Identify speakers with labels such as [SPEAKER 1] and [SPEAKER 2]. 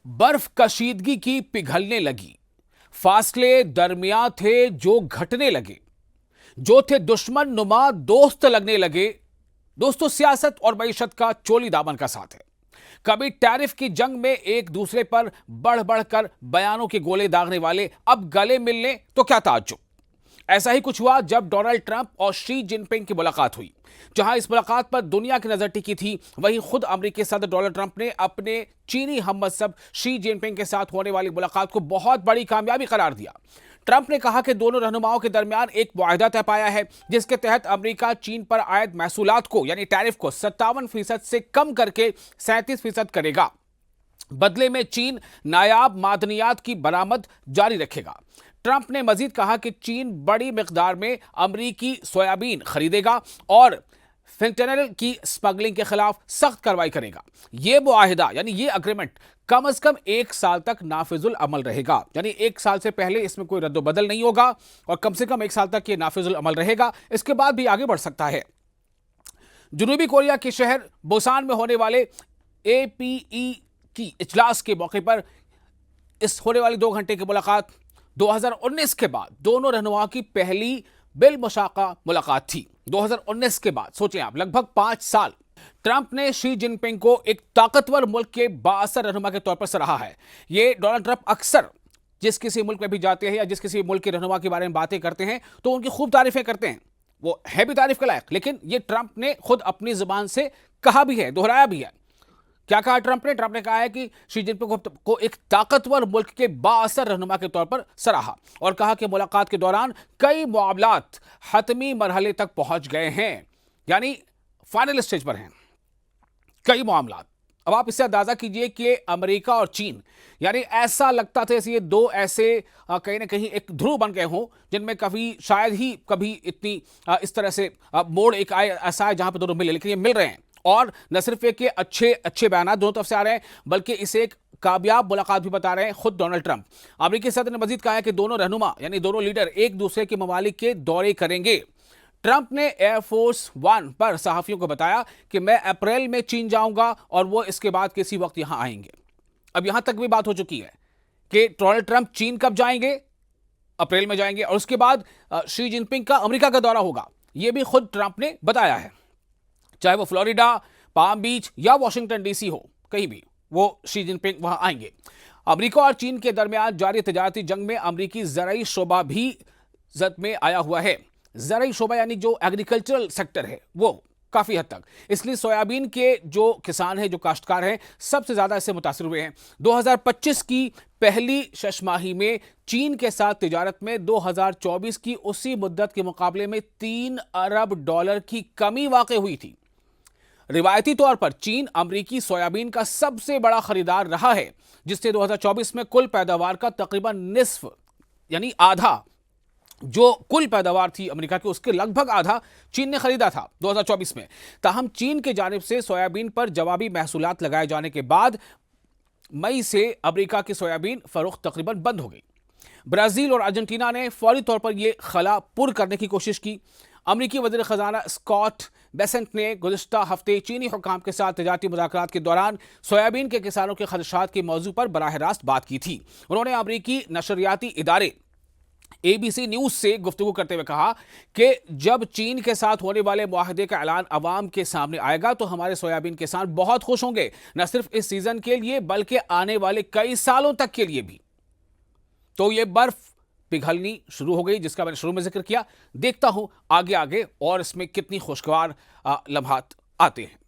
[SPEAKER 1] बर्फ कशीदगी की पिघलने लगी। फासले दरमियान थे जो घटने लगे। जो थे दुश्मन नुमा दोस्त लगने लगे। दोस्तों, सियासत और मईशत का चोली दामन का साथ है। कभी टैरिफ की जंग में एक दूसरे पर बढ़ बढ़कर बयानों के गोले दागने वाले अब गले मिलने तो क्या ताज्जुब। ऐसा ही कुछ हुआ जब डोनाल्ड ट्रंप और शी जिनपिंग की मुलाकात हुई। जहां इस मुलाकात पर दुनिया की नजर टिकी थी, वहीं खुद अमेरिकी सदर डोनाल्ड ट्रंप ने अपने चीनी हममसब शी जिनपिंग के साथ होने वाली मुलाकात को बहुत बड़ी कामयाबी करार दिया। ट्रंप ने कहा कि दोनों रहनुमाओं के दरमियान एक मुआहदा तय पाया है, जिसके तहत अमेरिका चीन पर आयद महसूलात को यानी टैरिफ को 57% से कम करके 37% करेगा। बदले में चीन नायाब मादनियात की बरामद जारी रखेगा। ट्रंप ने मजीद कहा कि चीन बड़ी मिकदार में अमरीकी सोयाबीन खरीदेगा और फेंटेनल की स्मगलिंग के खिलाफ सख्त कार्रवाई करेगा। यह मुआहिदा यानी ये अग्रीमेंट कम से कम 1 साल तक नाफिजुल अमल रहेगा, यानी 1 साल से पहले इसमें कोई रद्दोबदल नहीं होगा और कम से कम 1 साल तक ये नाफिजुल अमल रहेगा। इसके बाद भी आगे बढ़ सकता है। जनूबी कोरिया के शहर बुसान में होने वाले APE की इजलास के मौके पर इस होने वाली 2 घंटे की मुलाकात 2019 के बाद दोनों रहनुमाओं की पहली बिलमुशाका मुलाकात थी। 2019 के बाद सोचें आप, लगभग 5 साल ट्रंप ने शी जिनपिंग को एक ताकतवर मुल्क के बाअसर रहनुमा के तौर पर सराहा है। ये डोनाल्ड ट्रंप अक्सर जिस किसी मुल्क में भी जाते हैं या जिस किसी मुल्क के रहनुमा के बारे में बातें करते हैं तो उनकी खूब तारीफें करते हैं। वो है भी तारीफ के लायक, लेकिन ये ट्रंप ने खुद अपनी जुबान से कहा भी है, दोहराया भी है। क्या कहा ट्रंप ने? ट्रंप ने कहा है कि शी जिनपिंग को एक ताकतवर मुल्क के बाअसर रहनुमा के तौर पर सराहा और कहा कि मुलाकात के दौरान कई मामलात हतमी मरहले तक पहुंच गए हैं, यानी फाइनल स्टेज पर हैं कई मामलात। अब आप इससे अंदाजा कीजिए कि अमेरिका और चीन, यानी ऐसा लगता था ये दो ऐसे कहीं ना कहीं एक ध्रुव बन गए हों जिनमें कभी शायद ही कभी इतनी इस तरह से मोड़ एक आए, ऐसा है जहां पर दोनों मिले, लेकिन ये मिल रहे हैं। और न सिर्फ एक अच्छे बयान दोनों तरफ से आ रहे हैं, बल्कि इसे एक कामयाब मुलाकात भी बता रहे हैं खुद डोनाल्ड ट्रंप। अमेरिकी सदर ने मजीद कहा है कि दोनों रहनुमा यानी दोनों लीडर एक दूसरे के ममालिक के दौरे करेंगे। ट्रंप ने एयरफोर्स 1 पर सहाफियों को बताया कि मैं अप्रैल में चीन जाऊंगा और वो इसके बाद किसी वक्त यहां आएंगे। अब यहां तक भी बात हो चुकी है कि डोनाल्ड ट्रंप चीन कब जाएंगे, अप्रैल में जाएंगे, और उसके बाद शी जिनपिंग का अमेरिका का दौरा होगा। यह भी खुद ट्रंप ने बताया है। चाहे वो फ्लोरिडा, पाम बीच या वॉशिंगटन DC हो, कहीं भी वो शी जिनपिंग वहां आएंगे। अमेरिका और चीन के दरमियान जारी तजारती जंग में अमेरिकी ज़राई शोबा भी जद में आया हुआ है। ज़राई शोबा यानी जो एग्रीकल्चरल सेक्टर है वो काफी हद तक, इसलिए सोयाबीन के जो किसान हैं, जो काश्तकार हैं, सबसे ज्यादा इससे मुतासिर हुए हैं। 2025 की पहली शशमाही में चीन के साथ तिजारत में 2024 की उसी मुद्दत के मुकाबले में $3 अरब की कमी वाक़ हुई थी। रिवायती तौर पर चीन अमरीकी सोयाबीन का सबसे बड़ा खरीदार रहा है, जिससे 2024 में कुल पैदावार का तकरीबन निस्फ यानी आधा, जो कुल पैदावार थी अमेरिका की उसके लगभग आधा चीन ने खरीदा था 2024 में। ताहम चीन की जानिब से सोयाबीन पर जवाबी महसूलात लगाए जाने के बाद मई से अमेरिका की सोयाबीन फरोख्त तकरीबन बंद हो गई। ब्राजील और अर्जेंटीना ने फौरी तौर पर यह खला पुर करने की कोशिश की। अमरीकी वज़ीर ख़ज़ाना स्कॉट बेसेंट ने गुज़िश्ता हफ्ते चीनी हुकाम के साथ तिजारती मुज़ाकरात के दौरान सोयाबीन के किसानों के खदशात के मौजू पर बराह रास्त बात की थी। उन्होंने अमरीकी नशरियाती इदारे ABC न्यूज़ से गुफ्तगू करते हुए कहा कि जब चीन के साथ होने वाले मुआहदे का ऐलान अवाम के सामने आएगा तो हमारे सोयाबीन किसान बहुत खुश होंगे, न सिर्फ इस सीजन के लिए बल्कि आने वाले कई सालों तक के लिए भी। तो ये बर्फ पिघलनी शुरू हो गई, जिसका मैंने शुरू में जिक्र किया। देखता हूं आगे आगे और इसमें कितनी खुशगवार लम्हात आते हैं।